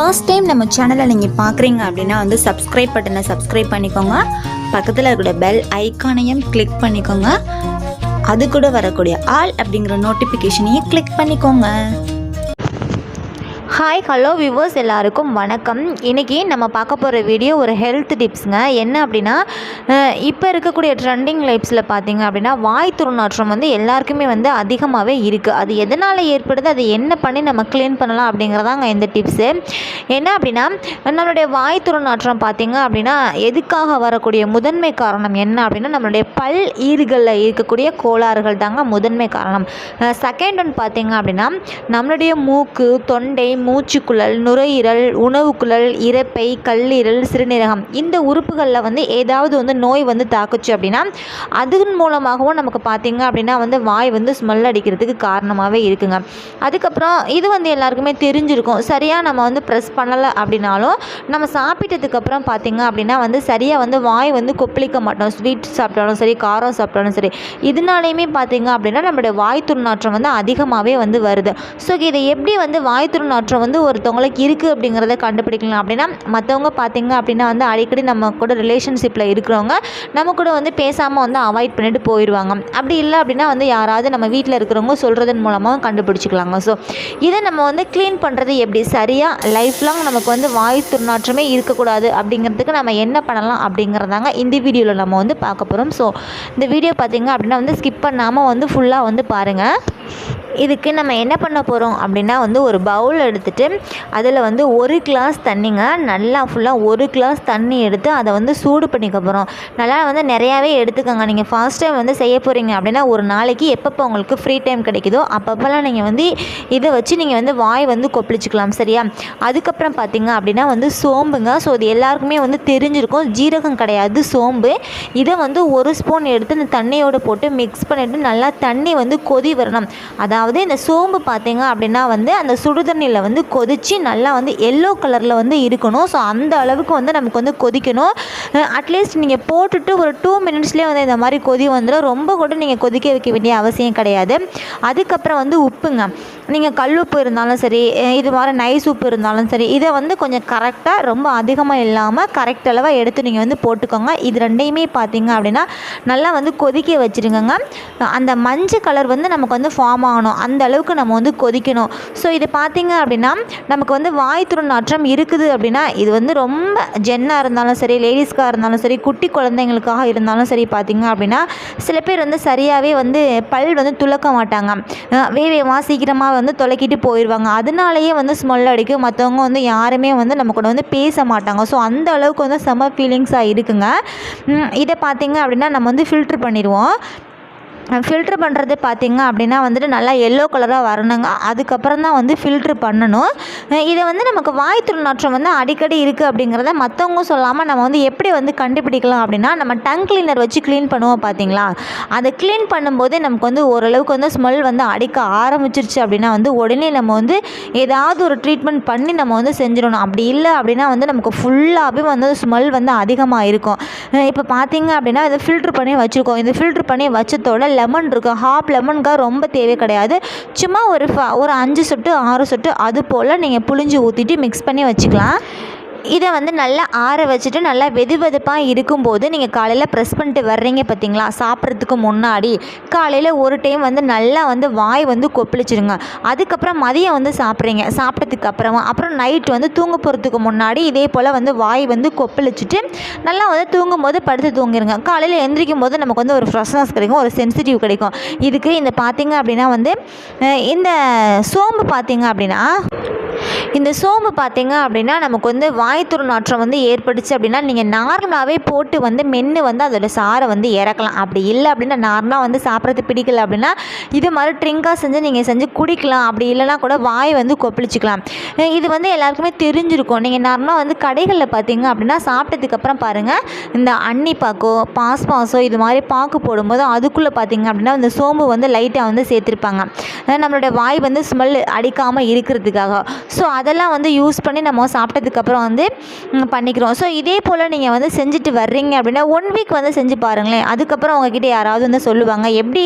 First time நம்ம சேனலை நீங்கள் பார்க்குறீங்க அப்படின்னா வந்து சப்ஸ்கிரைப் பட்டனை சப்ஸ்கிரைப் பண்ணிக்கோங்க. பக்கத்தில் இருக்கிற பெல் ஐக்கானையும் கிளிக் பண்ணிக்கோங்க. அது கூட வரக்கூடிய ஆல் அப்படிங்கிற நோட்டிஃபிகேஷனையும் கிளிக் பண்ணிக்கோங்க. ஹாய் ஹலோ வியூவர்ஸ், எல்லாருக்கும் வணக்கம். இன்றைக்கி நம்ம பார்க்க போகிற வீடியோ ஒரு ஹெல்த் டிப்ஸுங்க. என்ன அப்படின்னா, இப்போ இருக்கக்கூடிய ட்ரெண்டிங் லைஃப்ஸில் பார்த்திங்க அப்படின்னா வாய் துர்நாற்றம் வந்து எல்லாருக்குமே வந்து அதிகமாகவே இருக்குது. அது எதனால் ஏற்படுது, அது என்ன பண்ணி நம்ம க்ளீன் பண்ணலாம் அப்படிங்கிறதாங்க இந்த டிப்ஸு. என்ன அப்படின்னா, நம்மளுடைய வாய் துர்நாற்றம் பார்த்திங்க அப்படின்னா எதுக்காக வரக்கூடிய முதன்மை காரணம் என்ன அப்படின்னா, நம்மளுடைய பல் ஈறுகளில் இருக்கக்கூடிய கோளாறுகள் தாங்க முதன்மை காரணம். செகண்ட் ஒன் பார்த்திங்க அப்படின்னா, நம்மளுடைய மூக்கு, தொண்டை, மூச்சுக்குழல், நுரையீரல், உணவுக்குழல், இரைப்பை, கல்லீரல், சிறுநீரகம் இந்த உறுப்புகளில் வந்து ஏதாவது வந்து நோய் வந்து தாக்குச்சு அப்படின்னா அதன் மூலமாகவும் நமக்கு பார்த்திங்க அப்படின்னா வந்து வாய் வந்து ஸ்மெல் அடிக்கிறதுக்கு காரணமாகவே இருக்குங்க. அதுக்கப்புறம் இது வந்து எல்லாருக்குமே தெரிஞ்சிருக்கும். சரியாக நம்ம வந்து ப்ரெஸ் பண்ணலை அப்படின்னாலும் நம்ம சாப்பிட்டதுக்கப்புறம் பார்த்திங்க அப்படின்னா வந்து சரியாக வந்து வாய் வந்து கொப்பளிக்க மாட்டோம். ஸ்வீட் சாப்பிட்டாலும் சரி, காரம் சாப்பிட்டாலும் சரி, இதனாலையுமே பார்த்திங்க அப்படின்னா நம்மளுடைய வாய் துர்நாற்றம் வந்து அதிகமாகவே வந்து வருது. ஸோ இதை எப்படி வந்து வாய் துர்நாற்றம் வந்து ஒருத்தவங்களுக்கு இருக்குது அப்படிங்கிறத கண்டுபிடிக்கலாம் அப்படின்னா, மற்றவங்க பார்த்திங்க அப்படின்னா வந்து அடிக்கடி நம்ம கூட ரிலேஷன்ஷிப்பில் இருக்கிறவங்க நம்ம கூட வந்து பேசாமல் வந்து அவாய்ட் பண்ணிட்டு போயிடுவாங்க. அப்படி இல்லை அப்படின்னா வந்து யாராவது நம்ம வீட்டில் இருக்கிறவங்க சொல்கிறதன் மூலமாக கண்டுபிடிச்சிக்கலாங்க. ஸோ இதை நம்ம வந்து க்ளீன் பண்ணுறது எப்படி, சரியாக லைஃப் லாங் நமக்கு வந்து வாய் துர்நாற்றமே இருக்கக்கூடாது அப்படிங்கிறதுக்கு நம்ம என்ன பண்ணலாம் அப்படிங்கிறதாங்க இந்த வீடியோவில் நம்ம வந்து பார்க்க போகிறோம். ஸோ இந்த வீடியோ பார்த்திங்க அப்படின்னா வந்து ஸ்கிப் பண்ணாமல் வந்து ஃபுல்லாக வந்து பாருங்கள். இதுக்கு நம்ம என்ன பண்ண போகிறோம் அப்படின்னா வந்து ஒரு பவுல் எடுத்துகிட்டு அதில் வந்து 1 கிளாஸ் தண்ணிங்க, நல்லா ஃபுல்லாக 1 கிளாஸ் தண்ணி எடுத்து அதை வந்து சூடு பண்ணிக்க போகிறோம். நல்லா வந்து நிறையாவே எடுத்துக்கோங்க. நீங்கள் ஃபர்ஸ்ட் டைம் வந்து செய்ய போகிறீங்க அப்படின்னா ஒரு நாளைக்கு எப்பப்போ உங்களுக்கு ஃப்ரீ டைம் கிடைக்குதோ அப்பப்போலாம் நீங்கள் வந்து இதை வச்சு நீங்கள் வந்து வாய் வந்து கொப்பளிச்சிக்கலாம், சரியா? அதுக்கப்புறம் பார்த்திங்க அப்படின்னா வந்து சோம்புங்க. ஸோ இது எல்லாருக்குமே வந்து தெரிஞ்சிருக்கும். ஜீரகம் கிடையாது, சோம்பு. இதை வந்து 1 ஸ்பூன் எடுத்து இந்த தண்ணியோடு போட்டு மிக்ஸ் பண்ணிவிட்டு நல்லா தண்ணி வந்து கொதி வரணும். அதாவது இந்த சோம்பு பார்த்திங்க அப்படின்னா வந்து அந்த சுடுதண்ணியில் வந்து கொதித்து நல்லா வந்து எல்லோ கலரில் வந்து இருக்கணும். ஸோ அந்த அளவுக்கு வந்து நமக்கு வந்து கொதிக்கணும். அட்லீஸ்ட் நீங்கள் போட்டுட்டு ஒரு 2 மினிட்ஸ்லேயே வந்து இந்த மாதிரி கொதி வந்துடும். ரொம்ப கூட நீங்கள் கொதிக்க வைக்க வேண்டிய அவசியம் கிடையாது. அதுக்கப்புறம் வந்து உப்புங்க. நீங்கள் கல் உப்பு இருந்தாலும் சரி, இது மாதிரி நைஸ் உப்பு இருந்தாலும் சரி, இதை வந்து கொஞ்சம் கரெக்டாக, ரொம்ப அதிகமாக இல்லாமல் கரெக்ட் அளவாக எடுத்து நீங்கள் வந்து போட்டுக்கோங்க. இது ரெண்டையுமே பார்த்திங்க அப்படின்னா நல்லா வந்து கொதிக்க வச்சுருங்கங்க. அந்த மஞ்சள் கலர் வந்து நமக்கு வந்து ஃபார்ம் ஆகணும், அந்த அளவுக்கு நம்ம வந்து கொதிக்கணும். ஸோ இது பார்த்திங்க அப்படின்னா நமக்கு வந்து வாய் துர்நாற்றம் இருக்குது அப்படின்னா இது வந்து ரொம்ப ஜென்னாக இருந்தாலும் சரி, லேடிஸ்க்காக இருந்தாலும் சரி, குட்டி குழந்தைங்களுக்காக இருந்தாலும் சரி, பார்த்திங்க அப்படின்னா சில பேர் வந்து சரியாகவே வந்து பல் வந்து துலக்க மாட்டாங்க. வேகமாக சீக்கிரமாக வந்து துலக்கிட்டு போயிடுவாங்க. அதனாலேயே வந்து ஸ்மெல் அடிக்கும். மற்றவங்க வந்து யாருமே வந்து நம்ம கூட வந்து பேச மாட்டாங்க. ஸோ அந்த அளவுக்கு வந்து செம ஃபீலிங்ஸாக இருக்குங்க. இதை பார்த்திங்க அப்படின்னா நம்ம வந்து ஃபில்ட்ரு பண்ணிடுவோம். ஃபில்ட்ரு பண்ணுறது பார்த்திங்க அப்படின்னா வந்துட்டு நல்லா எல்லோ கலராக வரணுங்க. அதுக்கப்புறம் தான் வந்து ஃபில்ட்ரு பண்ணணும். இதை வந்து நமக்கு வாய் துர்நாற்றம் வந்து அடிக்கடி இருக்குது அப்படிங்கிறத மற்றவங்க சொல்லாமல் நம்ம வந்து எப்படி வந்து கண்டுபிடிக்கலாம் அப்படின்னா, நம்ம டங் கிளீனர் வச்சு க்ளீன் பண்ணுவோம் பார்த்திங்களா, அதை க்ளீன் பண்ணும்போது நமக்கு வந்து ஓரளவுக்கு வந்து ஸ்மெல் வந்து அடிக்க ஆரம்பிச்சிருச்சு அப்படின்னா வந்து உடனே நம்ம வந்து ஏதாவது ஒரு ட்ரீட்மெண்ட் பண்ணி நம்ம வந்து செஞ்சிடணும். அப்படி இல்லை அப்படின்னா வந்து நமக்கு ஃபுல்லாகவே வந்து ஸ்மெல் வந்து அதிகமாக இருக்கும். இப்போ பார்த்திங்க அப்படின்னா இதை ஃபில்ட்ரு பண்ணி வச்சுருக்கோம். இது ஃபில்ட்ரு பண்ணி வச்சதோட லெமன் இருக்குது, ஹாஃப் லெமனுக்காக ரொம்ப தேவை கிடையாது. சும்மா ஒரு 5 சொட்டு 6 சொட்டு அது போல் நீங்கள் புழிஞ்சு ஊற்றிட்டு மிக்ஸ் பண்ணி வச்சுக்கலாம். இதை வந்து நல்லா ஆற வச்சுட்டு நல்லா வெதுவெதுப்பாக இருக்கும்போது நீங்கள் காலையில் ப்ரெஸ் பண்ணிட்டு வர்றீங்க பார்த்திங்களா, சாப்பிட்றதுக்கு முன்னாடி காலையில் ஒரு டைம் வந்து நல்லா வந்து வாய் வந்து கொப்பளிச்சிடுங்க. அதுக்கப்புறம் மதியம் வந்து சாப்பிட்றீங்க, சாப்பிட்டதுக்கு அப்புறம் நைட் வந்து தூங்க போகிறதுக்கு முன்னாடி இதே போல் வந்து வாய் வந்து கொப்பளிச்சுட்டு நல்லா வந்து தூங்கும்போது படுத்து தூங்கிடுங்க. காலையில் எந்திரிக்கும் போது நமக்கு வந்து ஒரு ஃப்ரெஷ்னஸ் கிடைக்கும், ஒரு சென்சிட்டிவ் கிடைக்கும். இதுக்கு இந்த பார்த்திங்க அப்படின்னா வந்து இந்த சோம்பு பார்த்திங்க அப்படின்னா நமக்கு வந்து வாய் துர்நாற்றம் வந்து ஏற்பட்டுச்சு அப்படின்னா நீங்கள் நார்மலாகவே போட்டு வந்து மென்று வந்து அதோட சாரை வந்து இறக்கலாம். அப்படி இல்லை அப்படின்னா நார்மலாக வந்து சாப்பிட்றது பிடிக்கல அப்படின்னா இது மாதிரி ட்ரிங்காக செஞ்சு குடிக்கலாம். அப்படி இல்லைனா கூட வாய் வந்து கொப்பளிச்சிக்கலாம். இது வந்து எல்லாருக்குமே தெரிஞ்சிருக்கும். நீங்கள் நார்மலாக வந்து கடைகளில் பார்த்திங்க அப்படின்னா சாப்பிட்டதுக்கப்புறம் பாருங்கள், இந்த அன்னி பாக்கோ பாஸ்பாஸோ இது மாதிரி பாக்கு போடும்போது அதுக்குள்ளே பார்த்திங்க அப்படின்னா இந்த சோம்பு வந்து லைட்டாக வந்து சேர்த்துருப்பாங்க, நம்மளோட வாய் வந்து ஸ்மெல் அடிக்காமல் இருக்கிறதுக்காக. ஸோ அதெல்லாம் வந்து யூஸ் பண்ணி நம்ம சாப்பிட்டதுக்கப்புறம் வந்து பண்ணிக்கிறோம். ஸோ இதே போல் நீங்கள் வந்து செஞ்சுட்டு வர்றீங்க அப்படின்னா 1 வீக் வந்து செஞ்சு பாருங்களேன். அதுக்கப்புறம் உங்ககிட்ட யாராவது வந்து சொல்லுவாங்க, எப்படி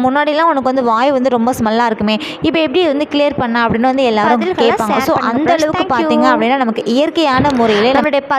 முன்னாடிலாம் உனக்கு வந்து வாய் வந்து ரொம்ப ஸ்மெல்லாக இருக்குமே, இப்போ எப்படி வந்து கிளியர் பண்ண அப்படின்னு வந்து எல்லாரும் கேட்பாங்க. ஸோ அந்த அளவுக்கு பார்த்தீங்க அப்படின்னா நமக்கு இயற்கையான முறையில் நம்மளுடைய